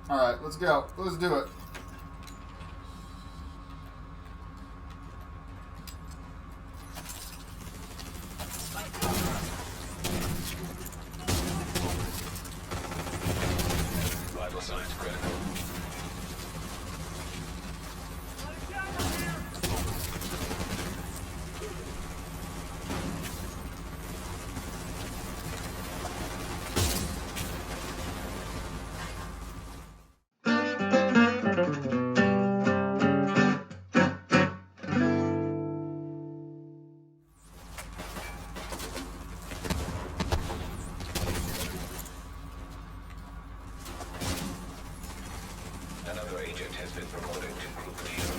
All right, let's go. Let's do it. Vital signs critical. Another agent has been promoted to group leader.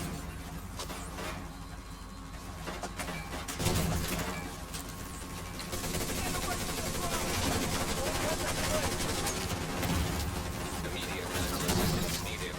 Immediate medical assistance needed.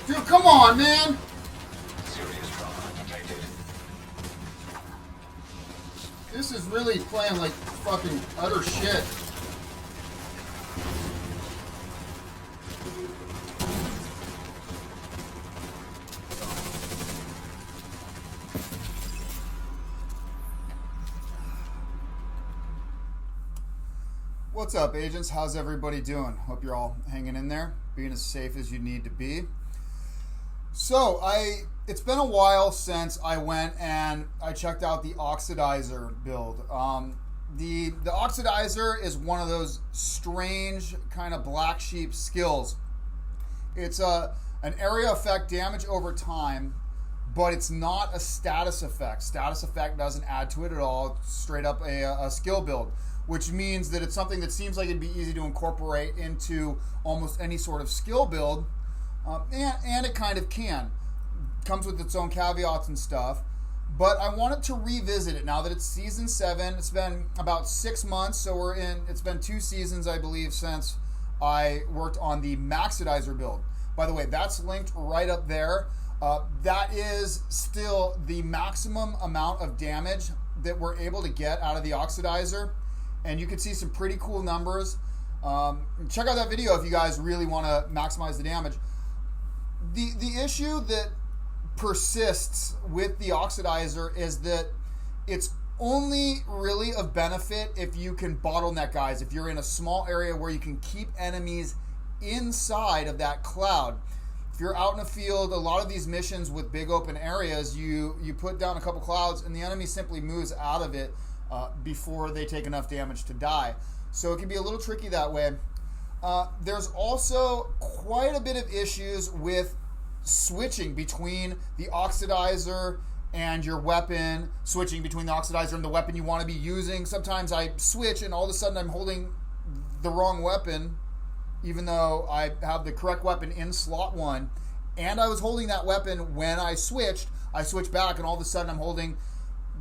Dude, come on, man. Serious trauma detected. This is really playing like fucking utter shit. What's up, agents? How's everybody doing? Hope you're all hanging in there, being as safe as you need to be. So, it's been a while since I went and I checked out the Oxidizer build. The Oxidizer is one of those strange kind of black sheep skills. It's an area effect damage over time, but it's not a status effect. Status effect doesn't add to it at all. It's straight up a skill build, which means that it's something that seems like it'd be easy to incorporate into almost any sort of skill build. And it kind of can. Comes with its own caveats and stuff. But I wanted to revisit it now that it's season 7. It's been about 6 months, so it's been 2 seasons, I believe, since I worked on the Oxidizer build. By the way, that's linked right up there. That is still the maximum amount of damage that we're able to get out of the Oxidizer. And you can see some pretty cool numbers. Check out that video if you guys really want to maximize the damage. The issue that persists with the Oxidizer is that it's only really of benefit if you can bottleneck guys, if you're in a small area where you can keep enemies inside of that cloud. If you're out in a field, a lot of these missions with big open areas, you put down a couple clouds and the enemy simply moves out of it before they take enough damage to die. So it can be a little tricky that way. There's also quite a bit of issues with switching between the Oxidizer and your weapon, switching between the Oxidizer and the weapon you want to be using. Sometimes I switch and all of a sudden I'm holding the wrong weapon, even though I have the correct weapon in slot 1. And I was holding that weapon when I switched back and all of a sudden I'm holding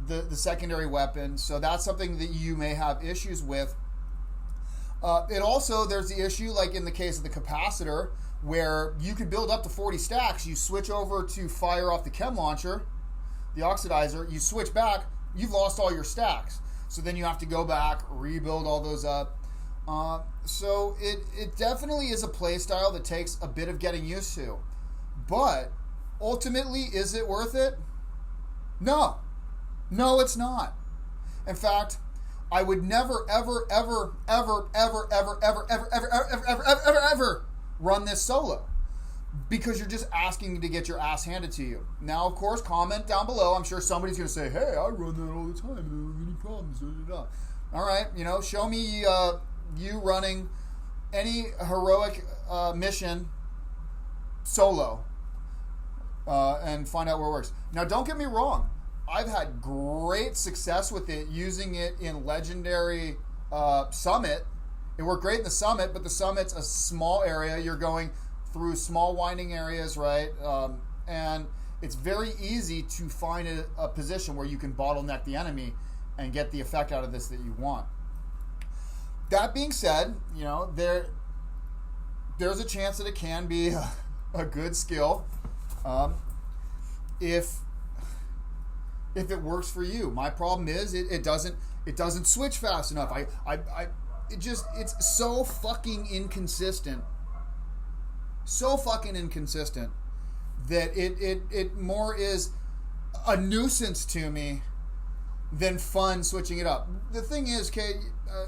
the secondary weapon. So that's something that you may have issues with. There's the issue, like in the case of the capacitor, where you could build up to 40 stacks. You switch over to fire off the Chem launcher, the Oxidizer, you switch back, you've lost all your stacks. So then you have to go back, rebuild all those up. So it definitely is a play style that takes a bit of getting used to. But ultimately, is it worth it? No. No, it's not. In fact, I would never, ever, ever, ever, ever, ever, ever, ever, ever, ever, ever, ever, ever, ever run this solo. because you're just asking to get your ass handed to you. Now, of course, comment down below. I'm sure somebody's going to say, hey, I run that all the time. I don't have any problems. All right, show me you running any heroic mission solo and find out where it works. Now, don't get me wrong. I've had great success with it, using it in Legendary Summit. It worked great in the Summit, but the Summit's a small area. You're going through small winding areas, right? And it's very easy to find a position where you can bottleneck the enemy and get the effect out of this that you want. That being said, there's a chance that it can be a good skill if it works for you. My problem is it doesn't switch fast enough. It's so fucking inconsistent. So fucking inconsistent that it more is a nuisance to me than fun switching it up. The thing is, Kay,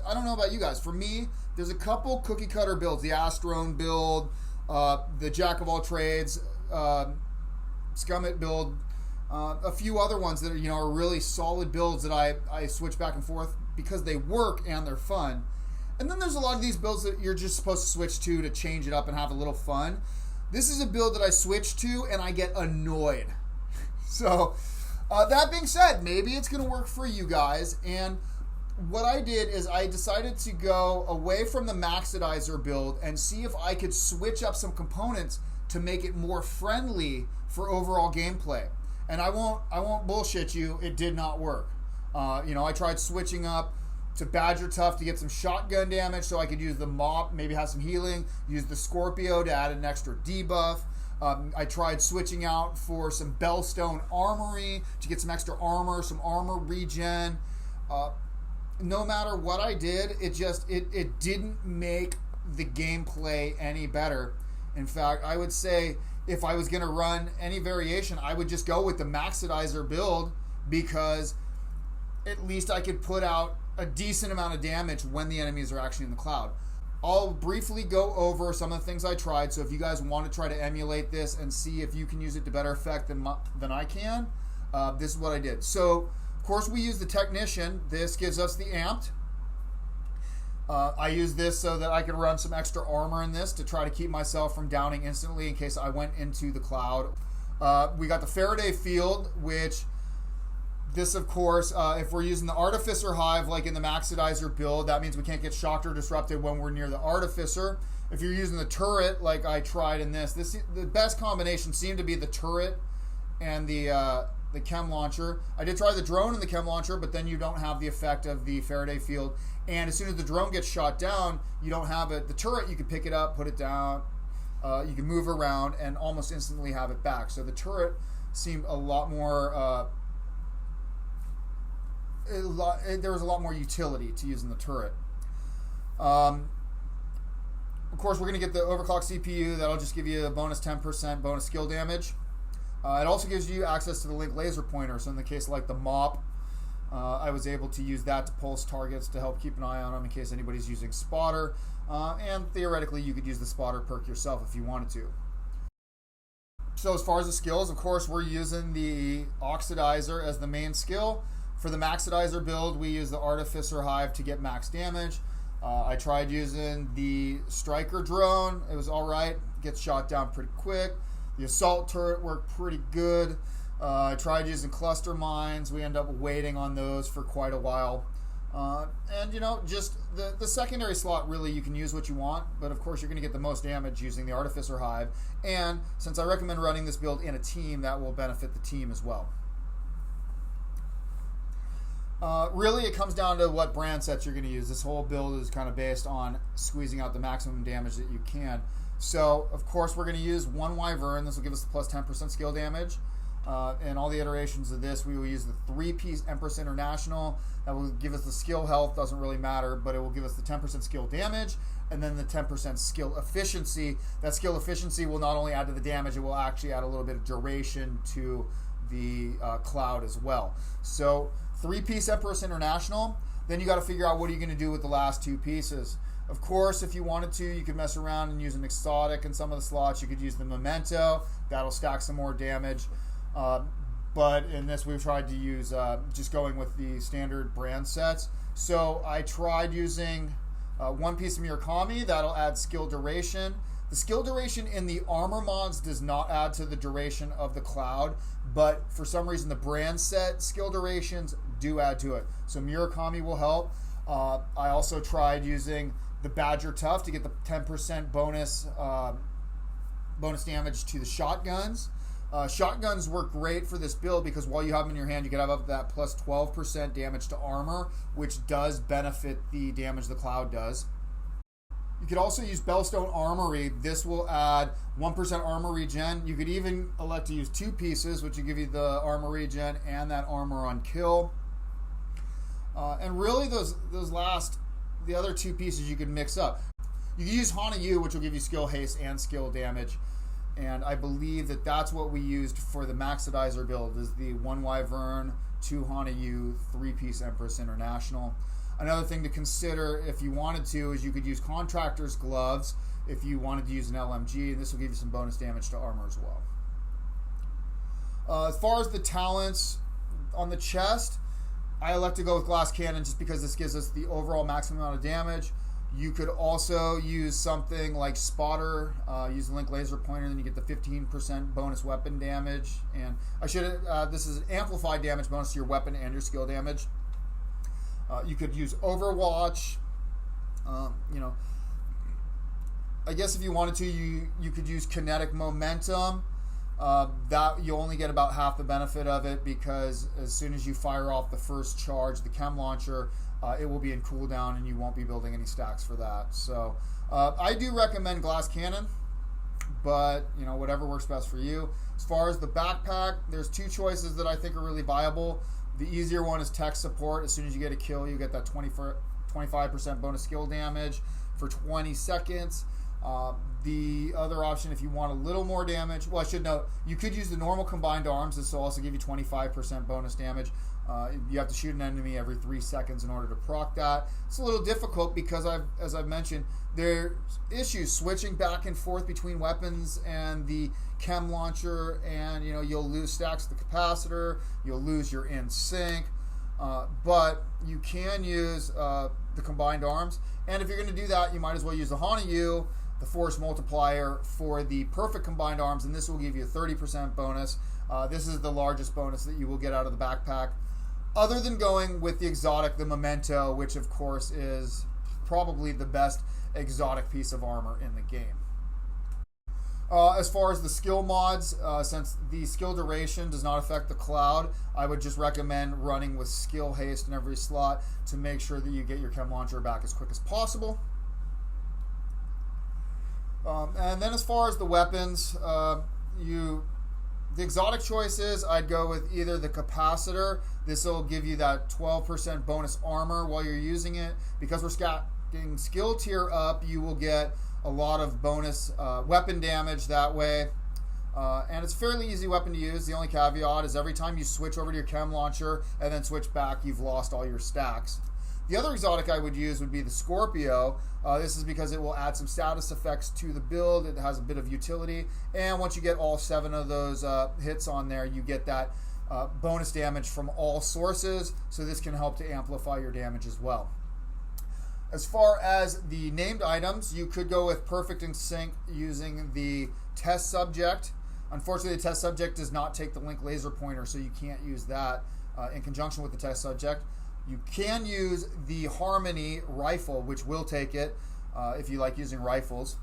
I don't know about you guys. For me, there's a couple cookie cutter builds. The Astrone build, the Jack of all trades, Scummit build, a few other ones that are really solid builds that I switch back and forth because they work and they're fun. And then there's a lot of these builds that you're just supposed to switch to change it up and have a little fun. This is a build that I switch to and I get annoyed. So that being said, maybe it's going to work for you guys. And what I did is I decided to go away from the Oxidizer build and see if I could switch up some components to make it more friendly for overall gameplay. And I won't bullshit you, it did not work. I tried switching up to Badger Tough to get some shotgun damage so I could use the Mop, maybe have some healing, use the Scorpio to add an extra debuff. I tried switching out for some Bellstone Armory to get some extra armor, some armor regen. No matter what I did, it didn't make the gameplay any better. In fact, I would say if I was going to run any variation, I would just go with the Oxidizer build because at least I could put out a decent amount of damage when the enemies are actually in the cloud. I'll briefly go over some of the things I tried, so if you guys want to try to emulate this and see if you can use it to better effect than I can, this is what I did. So, of course, we use the Technician. This gives us the Amped. I use this so that I can run some extra armor in this to try to keep myself from downing instantly in case I went into the cloud. We got the Faraday Field, which this, of course, if we're using the Artificer Hive like in the Oxidizer build, that means we can't get shocked or disrupted when we're near the Artificer. If you're using the turret like I tried in this, the best combination seemed to be the turret and the Chem launcher. I did try the drone and the Chem launcher, but then you don't have the effect of the Faraday Field. And as soon as the drone gets shot down, you don't have it. The turret, you can pick it up, put it down, you can move around, and almost instantly have it back. So the turret seemed a lot more... there was a lot more utility to using the turret. Of course, we're going to get the overclock CPU. That'll just give you a bonus 10% bonus skill damage. It also gives you access to the Link laser pointer. So in the case like the Mop, I was able to use that to pulse targets to help keep an eye on them in case anybody's using Spotter. And theoretically, you could use the Spotter perk yourself if you wanted to. So as far as the skills, of course, we're using the Oxidizer as the main skill. For the Oxidizer build, we use the Artificer Hive to get max damage. I tried using the Striker drone. It was alright. Gets shot down pretty quick. The Assault turret worked pretty good. I tried using cluster mines. We end up waiting on those for quite a while. And, just the secondary slot, really, you can use what you want. But, of course, you're going to get the most damage using the Artificer Hive. And since I recommend running this build in a team, that will benefit the team as well. Really, it comes down to what brand sets you're going to use. This whole build is kind of based on squeezing out the maximum damage that you can. So, of course, we're going to use one Wyvern. This will give us the plus 10% skill damage. In all the iterations of this, we will use the 3-piece Empress International. That will give us the skill health. Doesn't really matter, but it will give us the 10% skill damage and then the 10% skill efficiency. That skill efficiency will not only add to the damage, it will actually add a little bit of duration to the cloud as well. So 3-piece Empress International. Then you got to figure out what are you going to do with the last 2 pieces. Of course, if you wanted to, you could mess around and use an exotic in some of the slots. You could use the memento. That'll stack some more damage. But in this, we've tried to use just going with the standard brand sets. So I tried using one piece of Murakami. That'll add skill duration. The skill duration in the armor mods does not add to the duration of the cloud, but for some reason the brand set skill durations do add to it. So Murakami will help. I also tried using the Badger Tough to get the 10% bonus damage to the shotguns. Shotguns work great for this build because while you have them in your hand, you can have up to that plus 12% damage to armor, which does benefit the damage the cloud does. You could also use Bellstone Armory. This will add 1% armor regen. You could even elect to use 2 pieces, which will give you the armor regen and that armor on kill. And really, the other 2 pieces you could mix up. You can use Hana Yu, which will give you skill haste and skill damage. And I believe that that's what we used for the Oxidizer build, is the 1 Wyvern, 2 Hana Yu, 3-piece Empress International. Another thing to consider if you wanted to is you could use Contractor's Gloves if you wanted to use an LMG, and this will give you some bonus damage to armor as well. As far as the talents on the chest, I elect to go with Glass Cannon just because this gives us the overall maximum amount of damage. You could also use something like Spotter, use the Link Laser Pointer, and then you get the 15% bonus weapon damage. And this is an amplified damage bonus to your weapon and your skill damage. You could use Overwatch. I guess if you wanted to, you could use Kinetic Momentum. That you only get about half the benefit of it because as soon as you fire off the first charge, the Chem launcher, it will be in cooldown and you won't be building any stacks for that. So I do recommend Glass Cannon, but whatever works best for you. As far as the backpack, there's 2 choices that I think are really viable. The easier one is Tech Support. As soon as you get a kill, you get that 25% bonus skill damage for 20 seconds. The other option, if you want a little more damage, well, I should note, you could use the normal combined arms. This will also give you 25% bonus damage. You have to shoot an enemy every 3 seconds in order to proc that. It's a little difficult because, as I've mentioned, there's issues switching back and forth between weapons and the Chem launcher, and you'll lose stacks of the capacitor, you'll lose your in sync, but you can use the combined arms. And if you're going to do that, you might as well use the Hana Yu, the force multiplier, for the perfect combined arms, and this will give you a 30% bonus. This is the largest bonus that you will get out of the backpack, other than going with the exotic, the Memento, which of course is probably the best exotic piece of armor in the game. As far as the skill mods, since the skill duration does not affect the cloud, I would just recommend running with skill haste in every slot to make sure that you get your Chem launcher back as quick as possible. And then as far as the weapons, the exotic choices, I'd go with either the capacitor. This will give you that 12% bonus armor while you're using it. Because we're stacking skill tier up, you will get a lot of bonus weapon damage that way. And it's a fairly easy weapon to use. The only caveat is every time you switch over to your Chem launcher and then switch back, you've lost all your stacks. The other exotic I would use would be the Scorpio. This is because it will add some status effects to the build. It has a bit of utility. And once you get all 7 of those hits on there, you get that bonus damage from all sources. So this can help to amplify your damage as well. As far as the named items, you could go with Perfect in Sync using the Test Subject. Unfortunately, the Test Subject does not take the Link Laser Pointer, so you can't use that in conjunction with the Test Subject. You can use the Harmony Rifle, which will take it if you like using rifles.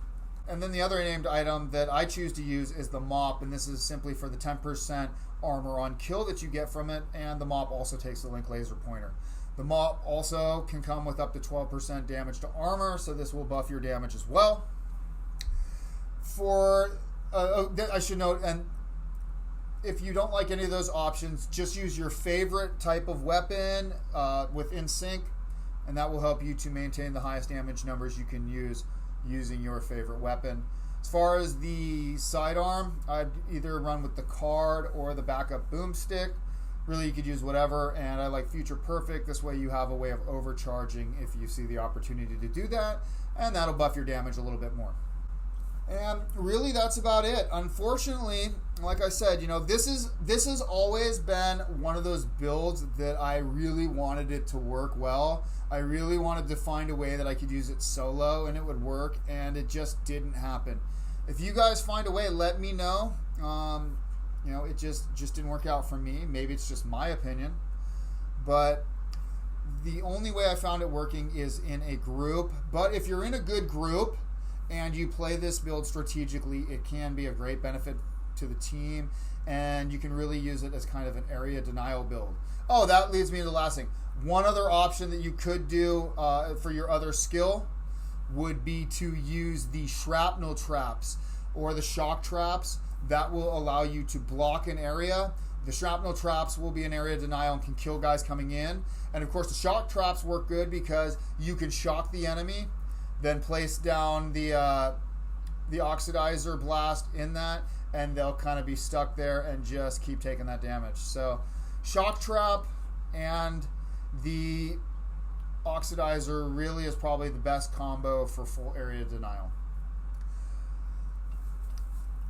And then the other named item that I choose to use is the Mop, and this is simply for the 10% armor on kill that you get from it, and the Mop also takes the Link Laser Pointer. The Mop also can come with up to 12% damage to armor, so this will buff your damage as well. I should note, and if you don't like any of those options, just use your favorite type of weapon with In Sync, and that will help you to maintain the highest damage numbers you can use using your favorite weapon. As far as the sidearm, I'd either run with the card or the backup boomstick. Really, you could use whatever, and I like Future Perfect. This way you have a way of overcharging if you see the opportunity to do that, and that'll buff your damage a little bit more. And really, that's about it. Unfortunately, like I said, this has always been one of those builds that I really wanted it to work well. I really wanted to find a way that I could use it solo and it would work, and it just didn't happen. If you guys find a way, let me know. It just didn't work out for me. Maybe it's just my opinion. But the only way I found it working is in a group. But if you're in a good group and you play this build strategically, it can be a great benefit to the team. And you can really use it as kind of an area denial build. Oh, that leads me to the last thing. One other option that you could do for your other skill would be to use the shrapnel traps or the shock traps. That will allow you to block an area. The shrapnel traps will be an area denial and can kill guys coming in. And of course, the shock traps work good because you can shock the enemy, then place down the oxidizer blast in that, and they'll kind of be stuck there and just keep taking that damage. So, shock trap and the oxidizer really is probably the best combo for full area denial.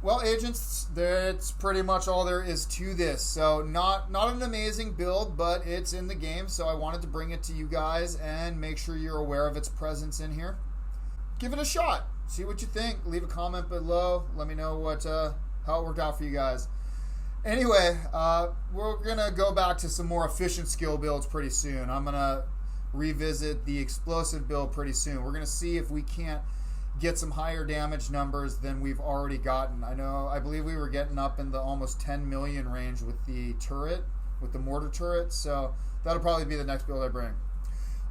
Well, agents, that's pretty much all there is to this. So not an amazing build, but it's in the game, so I wanted to bring it to you guys and make sure you're aware of its presence in here. Give it a shot. See what you think. Leave a comment below. Let me know how it worked out for you guys. Anyway, we're going to go back to some more efficient skill builds pretty soon. I'm going to revisit the explosive build pretty soon. We're going to see if we can't get some higher damage numbers than we've already gotten. I believe we were getting up in the almost 10 million range with the turret, with the mortar turret, so that'll probably be the next build I bring.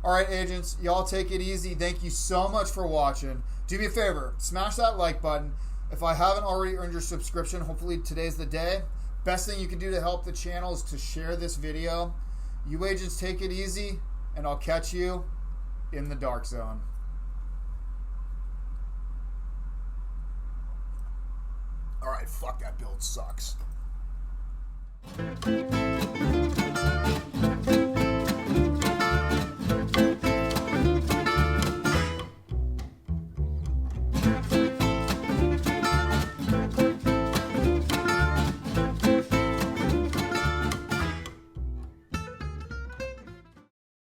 Alright, agents, y'all take it easy. Thank you so much for watching. Do me a favor, smash that like button. If I haven't already earned your subscription, hopefully today's the day. Best thing you can do to help the channel is to share this video. You agents take it easy, and I'll catch you in the dark zone. Alright, fuck, that build sucks.